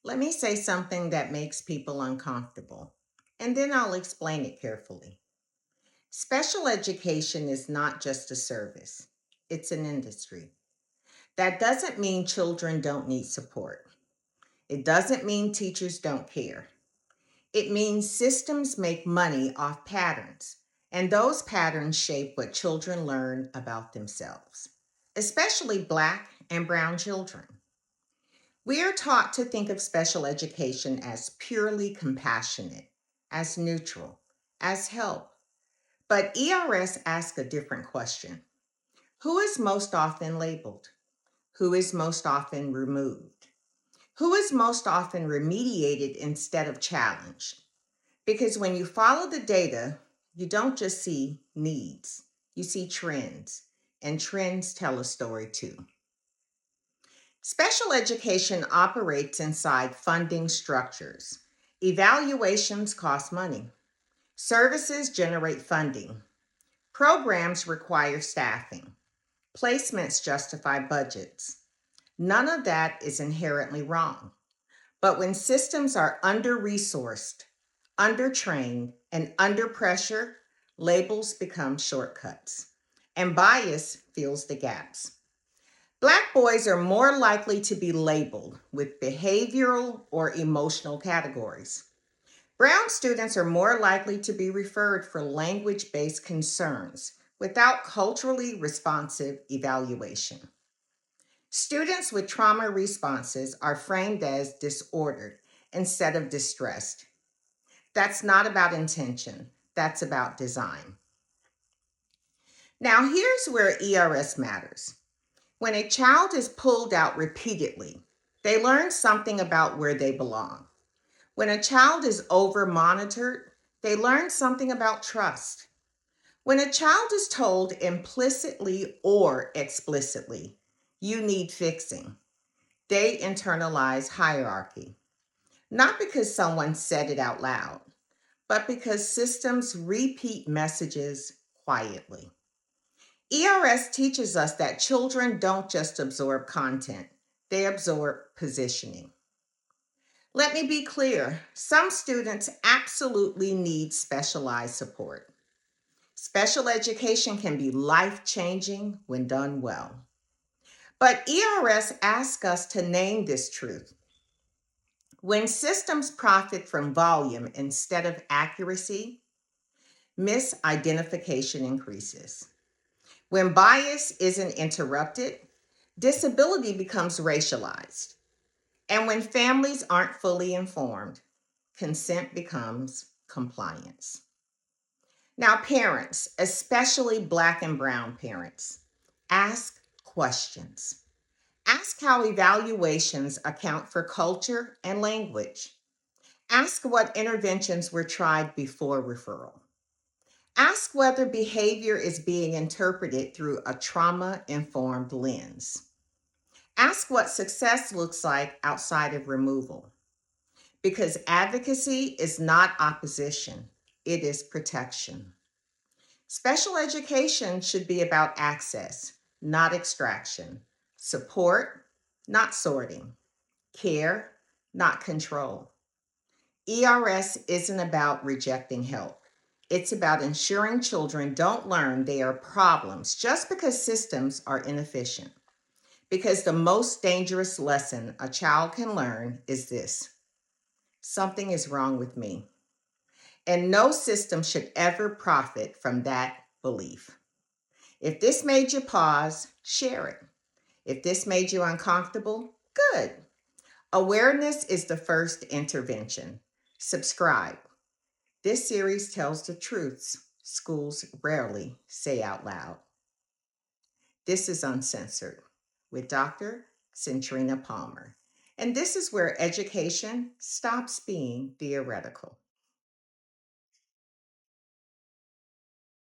Let me say something that makes people uncomfortable, and then I'll explain it carefully. Special education is not just a service, it's an industry. That doesn't mean children don't need support. It doesn't mean teachers don't care. It means systems make money off patterns, and those patterns shape what children learn about themselves, especially Black and Brown children. We are taught to think of special education as purely compassionate, as neutral, as help. But ERS asks a different question. Who is most often labeled? Who is most often removed? Who is most often remediated instead of challenged? Because when you follow the data, you don't just see needs, you see trends, and trends tell a story too. Special education operates inside funding structures. Evaluations cost money. Services generate funding. Programs require staffing. Placements justify budgets. None of that is inherently wrong. But when systems are under-resourced, under-trained, and under pressure, labels become shortcuts, and bias fills the gaps. Black boys are more likely to be labeled with behavioral or emotional categories. Brown students are more likely to be referred for language-based concerns without culturally responsive evaluation. Students with trauma responses are framed as disordered instead of distressed. That's not about intention, that's about design. Now, here's where ERS matters. When a child is pulled out repeatedly, they learn something about where they belong. When a child is over-monitored, they learn something about trust. When a child is told implicitly or explicitly, you need fixing, they internalize hierarchy. Not because someone said it out loud, but because systems repeat messages quietly. ERS teaches us that children don't just absorb content, they absorb positioning. Let me be clear, some students absolutely need specialized support. Special education can be life-changing when done well. But ERS asks us to name this truth. When systems profit from volume instead of accuracy, misidentification increases. When bias isn't interrupted, disability becomes racialized. And when families aren't fully informed, consent becomes compliance. Now, parents, especially Black and Brown parents, ask questions. Ask how evaluations account for culture and language. Ask what interventions were tried before referral. Ask whether behavior is being interpreted through a trauma-informed lens. Ask what success looks like outside of removal. Because advocacy is not opposition, it is protection. Special education should be about access, not extraction. Support, not sorting. Care, not control. ERS isn't about rejecting help. It's about ensuring children don't learn they are problems just because systems are inefficient. Because the most dangerous lesson a child can learn is this: something is wrong with me. And no system should ever profit from that belief. If this made you pause, share it. If this made you uncomfortable, good. Awareness is the first intervention. Subscribe. This series tells the truths schools rarely say out loud. This is Uncensored with Dr. Centrina Palmer. And this is where education stops being theoretical.